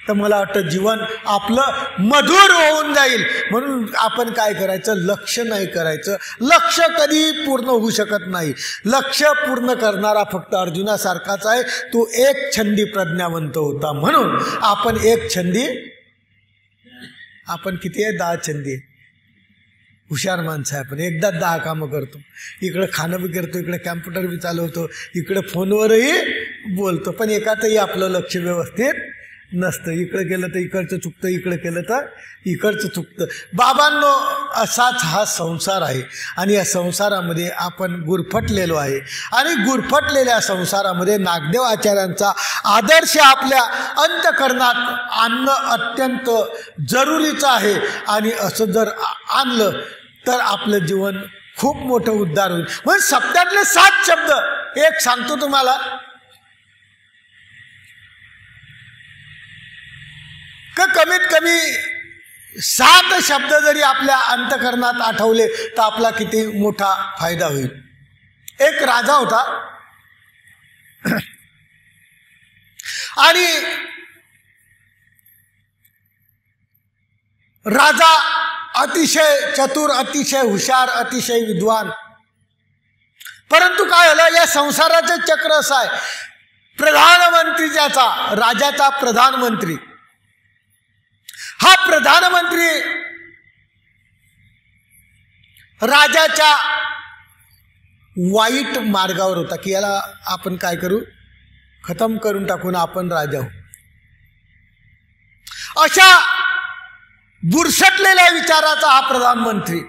तर मला वाटतं जीवन आपलं मधुर होऊन जाईल. म्हणून आपण काय करायचं, लक्ष नाही करायचं. लक्ष कधी पूर्ण होऊ शकत नाही. लक्ष पूर्ण करणारा फक्त अर्जुनासारखाच आहे. तो एक छंदी प्रज्ञावंत होता. म्हणून आपण एक छंदी, आपण किती आहे, 10 छंदी आहे. हुशार माणसं आहे आपण. एकदा 10 कामं करतो. इकडं खाणं बी करतो, इकडे कॅम्प्युटर बी चालवतो, इकडे फोनवरही बोलतो. पण एकातही आपलं लक्ष व्यवस्थित नसतं. इकडं केलं तर इकडचं चुकतं, इकडं केलं तर इकडचं चुकतं. बाबांनो, असाच हा संसार आहे. आणि या संसारामध्ये आपण गुरफटलेलो आहे. आणि गुरफटलेल्या संसारामध्ये नागदेव आचार्यांचा आदर्श आपल्या अंतकरणात आणणं अत्यंत जरुरीचं आहे. आणि असं जर आणलं तर आपलं जीवन खूप मोठं उद्धार होईल. म्हणजे सप्त्यातले 7 शब्द एक सांगतो तुम्हाला. कमीत कमी 7 शब्द जरी आपल्या अंतकरणात आठवले तर आपला किती मोठा फायदा होईल. एक राजा होता आणि राजा अतिशय चतुर, अतिशय हुशार, अतिशय विद्वान. परंतु काय झालं, या संसाराचं चक्र असं आहे, प्रधानमंत्री ज्याचा, राजाचा प्रधानमंत्री हा प्रधानमंत्री राजाच्या वाईट मार्गावर होता की याला आपण काय करू, खतम करून टाकून आपण राजा हो. अशा बुरसटलेल्या विचाराचा हा प्रधानमंत्री.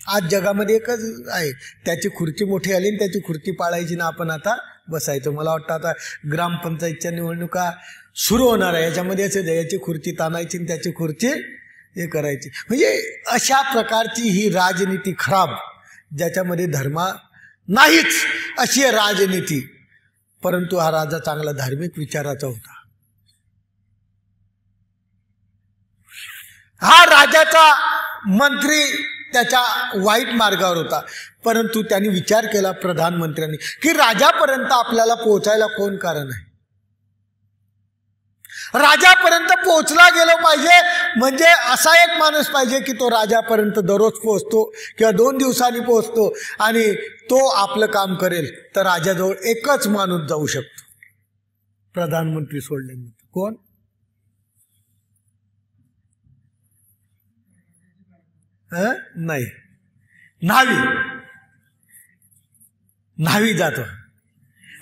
आज जगामध्ये एकच आहे, त्याची खुर्ची मोठी आली आणि त्याची खुर्ची पाळायची ना आपण आता बसायचं. मला वाटतं आता ग्रामपंचायतच्या निवडणुका सुरू होणार आहे, याच्यामध्ये असे याची खुर्ची ताणायची आणि त्याची खुर्ची हे करायची. म्हणजे अशा प्रकारची ही राजनीती खराब, ज्याच्यामध्ये धर्म नाहीच अशी आहे राजनीती. परंतु हा राजा चांगला धार्मिक विचाराचा होता. हा राजाचा मंत्री त्याच्या वाईट मार्गावर होता, परंतु त्यांनी विचार केला प्रधानमंत्र्यांनी की राजापर्यंत आपल्याला पोहोचायला कोण कारण आहे. राजापर्यंत पोहोचला गेलो पाहिजे म्हणजे असा एक माणूस पाहिजे की तो राजापर्यंत दररोज पोहोचतो किंवा 2 दिवसांनी पोहोचतो आणि तो आपलं काम करेल. तर राजाजवळ एकच माणूस जाऊ शकतो प्रधानमंत्री सोडल्यानंतर. कोण? नाही, न्हावी. न्हावी जातो.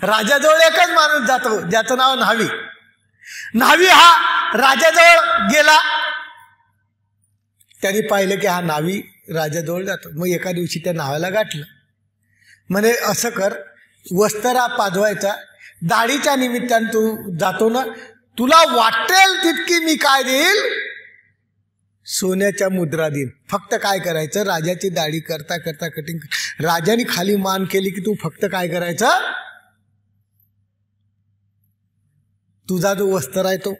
राजाजवळ एकच माणूस जातो ज्याचं नाव न्हावी. न्हावी हा राजाजवळ गेला. त्यांनी पाहिलं की हा न्हावी राजाजवळ जातो. मग एका दिवशी त्या न्हाव्याला गाठलं. म्हणे असं कर, वस्त्रा पाजवायचा, दाढीच्या निमित्तानं तू जातो ना, तुला वाटेल तितकी मी काय देईल, सोन्याच्या मुद्रा देईन. फक्त काय करायचं, राजाची दाढी करता करता कटिंग, राजाने खाली मान केली की तू फक्त काय करायचं, तुझा जो वस्त्र आहे तो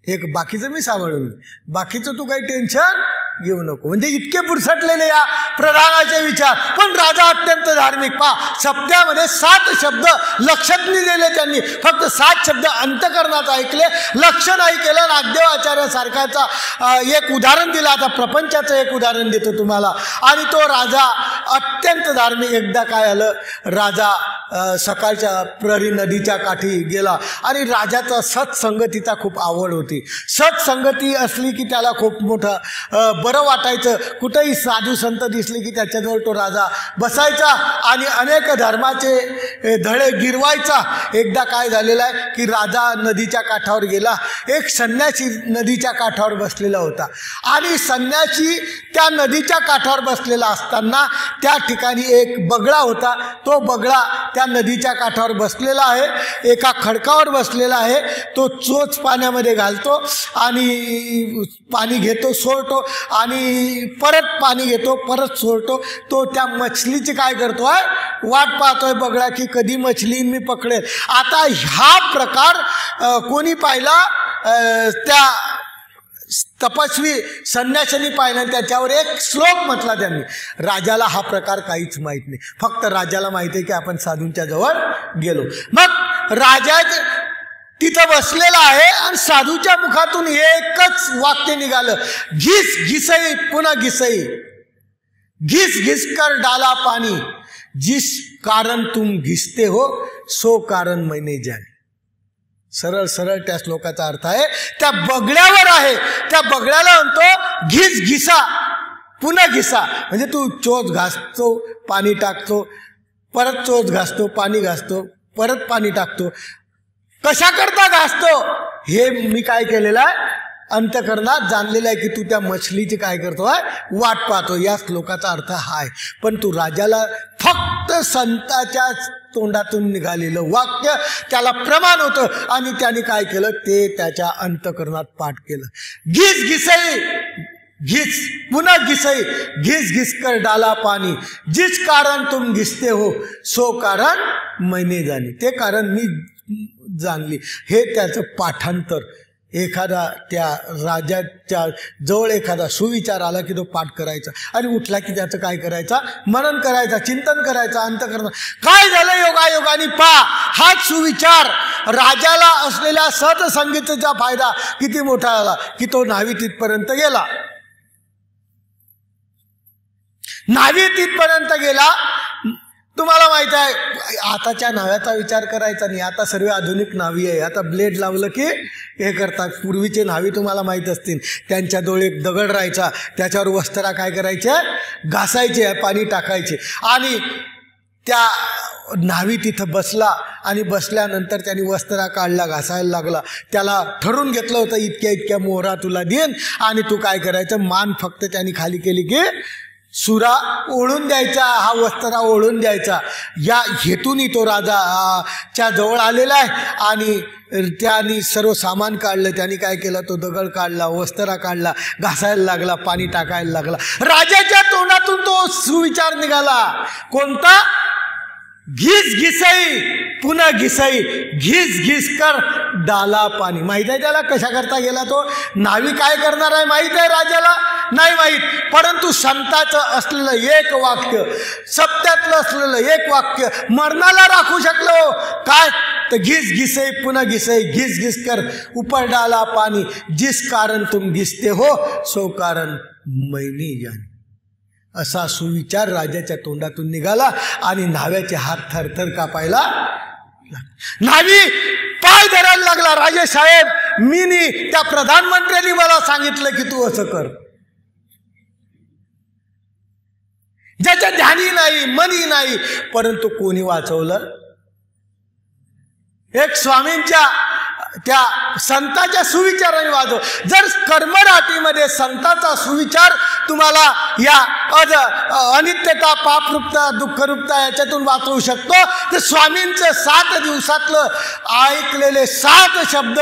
एक, बाकीचं मी सांभाळून, बाकीचं तू काही टेन्शन घेऊ नको. म्हणजे इतके बुरसटलेले या प्रधानाचे विचार. पण राजा अत्यंत धार्मिक. सप्त्यामध्ये 7 शब्द लक्षात नाही दिले त्यांनी, फक्त 7 शब्द अंतकरणात ऐकले, लक्ष नाही केलं. नागदेव आचार्यासारखाचा एक उदाहरण दिलं. आता प्रपंचाचं एक उदाहरण देतो तुम्हाला. आणि तो राजा अत्यंत धार्मिक. एकदा काय आलं, राजा सकाळच्या प्रहरी नदीच्या काठी गेला आणि राजाचा सत्संगतीचा खूप आवड होती. सत्संगती असली की त्याला खूप मोठं बरं वाटायचं. कुठेही साधू संत दिसले की त्याच्याजवळ तो राजा बसायचा आणि अनेक धर्माचे धडे गिरवायचा. एकदा काय झालेलं आहे की राजा नदीच्या काठावर गेला. एक संन्यासी नदीच्या काठावर बसलेला होता आणि संन्यासी त्या नदीच्या काठावर बसलेला असताना त्या ठिकाणी एक बगळा होता. तो बगळा त्या नदीच्या काठावर बसलेला आहे, एका खडकावर बसलेला आहे. तो चोच पाण्यामध्ये घालतो आणि पाणी घेतो, सोडतो आणि परत पाणी घेतो, परत सोडतो. तो त्या मछलीची काय करतोय, वाट पाहतोय बगळा की कधी मछली मी पकडेल. आता हा प्रकार कोणी पाहिला, त्या तपस्वी संन्याशांनी पाहिला. त्याच्यावर एक श्लोक म्हटला त्यांनी. राजाला हा प्रकार काहीच माहीत नाही, फक्त राजाला माहिती आहे की आपण साधूंच्या जवळ गेलो. मग राजा तिथं बसलेला आहे आणि साधूच्या मुखातून एकच वाक्य निघालं, घिस घिसई पुन्हा घिसई, घिस घिस कर डाला पाणी, जिस कारण तुम घिसते हो सो कारण मैं नहीं जाने. सरळ सरळ त्या श्लोकाचा अर्थ आहे, त्या बगड्यावर आहे. त्या बगड्याला म्हणतो घिस घिसा पुन्हा घिसा. म्हणजे तू चोच घासतो, पाणी टाकतो, परत चोच घासतो, पाणी घासतो, परत पाणी टाकतो. कशा करता घासतो हे मी काय केलेलं आहे, अंतकरणात जाणलेलं आहे की तू त्या मछलीची काय करतोय, वाट पाहतो. या श्लोकाचा अर्थ हा आहे. पण तू राजाला फक्त संताच्या तोंडातून निघालेलं वाक्य त्याला प्रमाण होतं आणि त्याने काय केलं, ते त्याच्या अंतकरणात पाठ केलं. घिस घिसई घिस पुन्हा घिसई, घिस घिस कर डाला पाणी, जिस कारण तुम घिसते हो सो कारण मैंने जानी. ते कारण मी जाणली. हे त्याचं पाठांतर. एखादा त्या राजाच्या जवळ एखादा सुविचार आला की तो पाठ करायचा आणि उठला की त्याचं काय करायचा, मनन करायचा, चिंतन करायचं, अंतकरण. काय झालं योगायोगाने पहा, हाच सुविचार राजाला असलेल्या सत्संगतीचा फायदा किती मोठा झाला की तो न्हावी तिथपर्यंत गेला. न्हावी तिथपर्यंत गेला. तुम्हाला माहित आहे, आताच्या न्हाव्याचा विचार करायचा नाही, आता सर्व आधुनिक न्हावी आहे. आता ब्लेड लावलं की हे करतात. पूर्वीचे न्हावी तुम्हाला माहीत असतील, त्यांच्या डोळे दगड राहायचा, त्याच्यावर वस्त्रा काय करायचे, घासायचे, पाणी टाकायचे. आणि त्या न्हावी तिथं बसला आणि बसल्यानंतर त्यांनी वस्त्रा काढला, घासायला लागला. त्याला ठरवून घेतलं होतं इतक्या इतक्या मोहरा तुला देईन आणि तू काय करायचं, मान फक्त त्यांनी खाली केली की सुरा ओढून द्यायचा, हा वस्त्रा ओढून द्यायचा. या हेतून तो राजा च्या जवळ आलेला आहे. आणि त्यांनी सर्व सामान काढलं. त्यांनी काय केलं, तो दगड काढला, वस्त्रा काढला, घासायला लागला, पाणी टाकायला लागला. राजाच्या तोंडातून तो सुविचार निघाला, कोणता, घिस घिसई पुन्हा घिसई, घिस घिस कर डाला पाणी. माहित आहे त्याला कशा करता गेला तो, न्हावी काय करणार आहे माहित आहे राजाला, नाही माहीत. परंतु संताचं असलेलं एक वाक्य, सत्यातलं असलेलं एक वाक्य मरणाला राखू शकलो. काय, तर घिस घिसई पुन्हा घिसई, घिस घिस कर ऊपर डाला पाणी, जिस कारण तुम घिसते हो सो कारण मैंने जाने. असा सुविचार राजाच्या तोंडातून निघाला आणि न्हाव्याचे हात थरथर कापायला. न्हावी पाय धरायला लागला, राजे साहेब मी त्या प्रधानमंत्र्यांनी मला सांगितलं की तू असं कर. ज्याच्या ध्यानी नाही, मनी नाही, परंतु कोणी वाचवलं, एक स्वामींच्या त्या संताच्या सुविचाराने वाजव. जर कर्मराटीमध्ये संताचा सुविचार तुम्हाला या अनित्यता, पापरूपता, दुःखरूपता याच्यातून वाचवू शकतो, तर स्वामींचं 7 दिवसातलं ऐकलेले 7 शब्द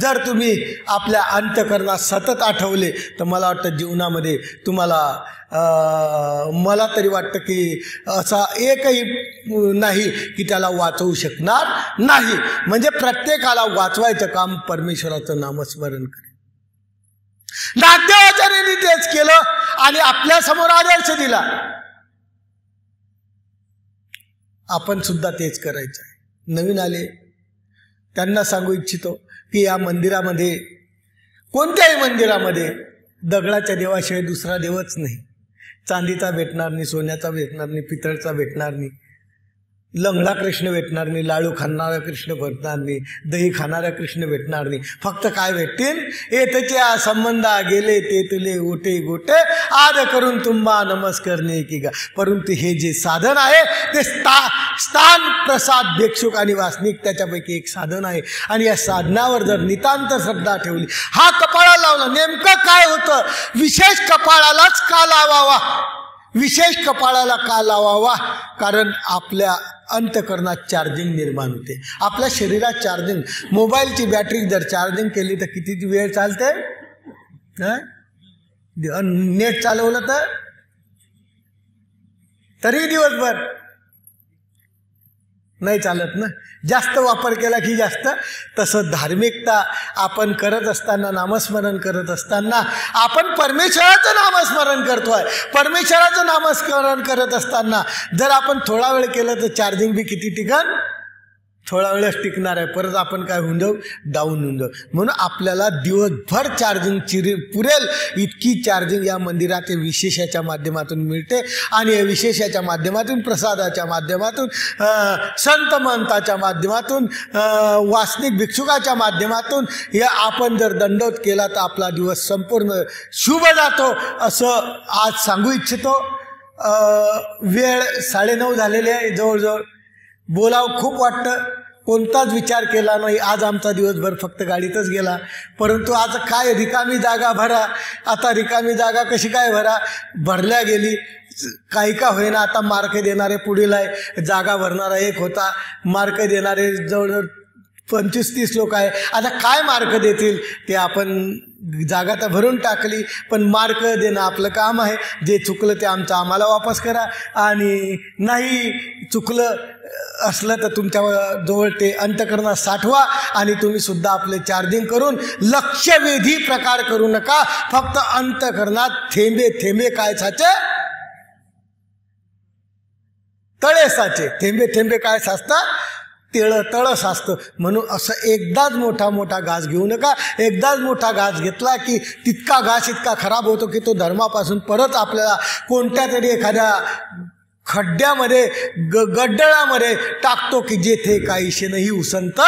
जर तुम्ही आपल्या अंतःकरणात सतत आठवले, तर मला वाटतं जीवनामध्ये तुम्हाला, मला तरी वाटतं की असा एकही नाही की त्याला वाचवू शकणार नाही. म्हणजे प्रत्येकाला वाचवायचं काम परमेश्वराचं नामस्मरण करे. नाट्यवाचार्यांनी तेच केलं आणि आपल्या समोर आदर्श दिला. आपण सुद्धा तेच करायचं आहे. नवीन आले त्यांना सांगू इच्छितो की या मंदिरामध्ये, कोणत्याही मंदिरामध्ये दगडाच्या देवाशिवाय दुसरा देवच नाही. चांदीचा भेटणार नाही, सोन्याचा भेटणार नाही, पितळचा भेटणार नाही, लंगडा कृष्ण भेटणार नाही, लाडू खाणारा कृष्ण भेटणार नाही, दही खाणारा कृष्ण भेटणार नाही. फक्त काय भेटतील, येतच्या संबंधा गेले ते तुले ओटे गोटे, आद करून तुम्हा नमस्कारणे की गा. परंतु हे जे साधन आहे ते स्थान, प्रसाद, भिक्षुक आणि वासनिक त्याच्यापैकी एक साधन आहे. आणि या साधनावर जर नितांत श्रद्धा ठेवली, हा कपाळा लावला, नेमकं काय होतं, विशेष कपाळालाच का लावावा, विशेष कपाळाला का लावावा, कारण आपल्या अंतःकरणात चार्जिंग निर्माण होते. आपल्या शरीरात चार्जिंग, मोबाईलची बॅटरी जर चार्जिंग केली तर किती वेळ चालते, नेट चालवलं तर तरी दिवसभर नाही चालत ना, जास्त वापर केला की जास्त. तसं धार्मिकता आपण करत असताना, नामस्मरण करत असताना आपण परमेश्वराचं नामस्मरण करतोय. परमेश्वराचं नामस्मरण करत असताना जर आपण थोडा वेळ केलं तर चार्जिंग बी किती टिकन, थोडा वेळच टिकणार आहे. परत आपण काय होऊन जाऊ, डाऊन होऊन जाऊ. म्हणून आपल्याला दिवसभर चार्जिंग पुरेल इतकी चार्जिंग या मंदिरातील विशेषाच्या माध्यमातून मिळते. आणि या विशेषाच्या माध्यमातून, प्रसादाच्या माध्यमातून, संत महंताच्या माध्यमातून, वासनिक भिक्षुकाच्या माध्यमातून या आपण जर दंडोत केला तर आपला दिवस संपूर्ण शुभ जातो, असं आज सांगू इच्छितो. वेळ 9:30 झालेले आहे जवळजवळ. बोलावं खूप वाटतं, कोणताच विचार केला नाही. आज आमचा दिवसभर फक्त गाडीतच गेला. परंतु आज काय, रिकामी जागा भरा. आता रिकामी जागा कशी काय भरल्या गेली, काही का होईना. आता मार्क देणारे पुढील आहे, जागा भरणारा एक होता, मार्क देणारे जवळजवळ 25-30 लोक आहे. आता काय मार्क देतील ते, आपण जागा तर भरून टाकली, पण मार्क देणं आपलं काम आहे. जे चुकलं ते आम्हाला वापस करा, आणि नाही चुकलं असलं तर तुमच्या जवळ ते अंतःकरणात साठवा. आणि तुम्ही सुद्धा आपले चार्जिंग करून लक्षवेधी प्रकार करू नका. फक्त अंतःकरणात थेंबे थेंबे काय साचे, तळे साचे. थेंबे थेंबे काय साचतात, तळं साचतं. म्हणून असं एकदाच मोठा घास घेऊ नका. एकदाच मोठा घास घेतला की तितका घास इतका खराब होतो की तो धर्मापासून परत आपल्याला कोणत्या तरी एखाद्या खड्ड्यामध्ये गड्डळामध्ये टाकतो की जेथे काहीशेनही उसंत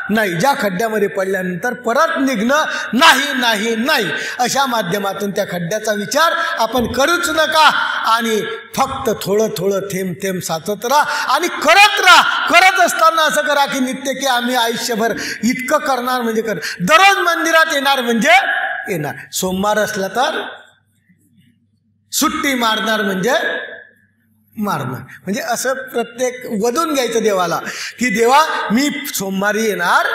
नाही. ज्या खड्ड्यामध्ये पडल्यानंतर परत निघणं नाही नाही नाही. अशा माध्यमातून त्या खड्ड्याचा विचार आपण करूच नका आणि फक्त थोडं थोडं थेंब थेंब साचत राहा आणि करत राहा. करत असताना असं करा की नित्य की आम्ही आयुष्यभर इतकं करणार म्हणजे कर. दररोज मंदिरात येणार म्हणजे येणार. सोमवार असला तर सुट्टी मारणार म्हणजे मारणार. म्हणजे असं प्रत्येक वदून घ्यायचं देवाला की देवा मी सोमवारी येणार.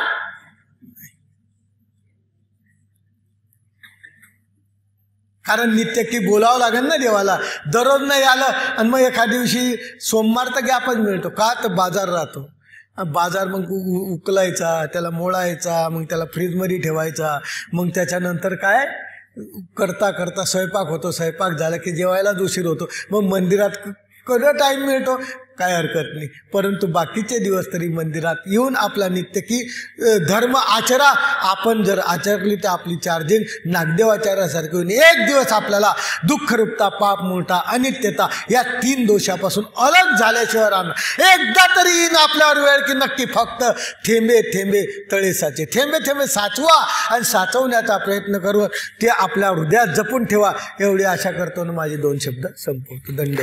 कारण नित्य की बोलावं लागेल ना देवाला. दररोज नाही आलं आणि मग एखाद्या दिवशी सोमवार तर गॅपच मिळतो का तर बाजार राहतो. बाजार मग उकलायचा, त्याला मोळायचा, मग त्याला फ्रीजमध्ये ठेवायचा, मग त्याच्यानंतर काय करता करता स्वयंपाक होतो. स्वयंपाक झाला की जेवायलाच उशीर होतो. मग मंदिरात कधी टाईम मिळतो काय हरकत नाही. परंतु बाकीचे दिवस तरी मंदिरात येऊन आपला नित्य की धर्म आचरा. आपण जर आचरली तर आपली चार्जिंग नागदेवाचार्यासारखी होईल. एक दिवस आपल्याला दुःखरूपता, पाप मोठा, अनित्यता या 3 दोषापासून अलग झाल्याशिवाय राहणार. एकदा तरी येईन आपल्यावर वेळ की नक्की फक्त थेंबे थेंबे तळे साचे. थेंबे थेंबे साचवा आणि साचवण्याचा प्रयत्न करू. ते आपल्या हृदयात जपून ठेवा. एवढी आशा करतो ना माझे 2 शब्द संपवतो. दंड.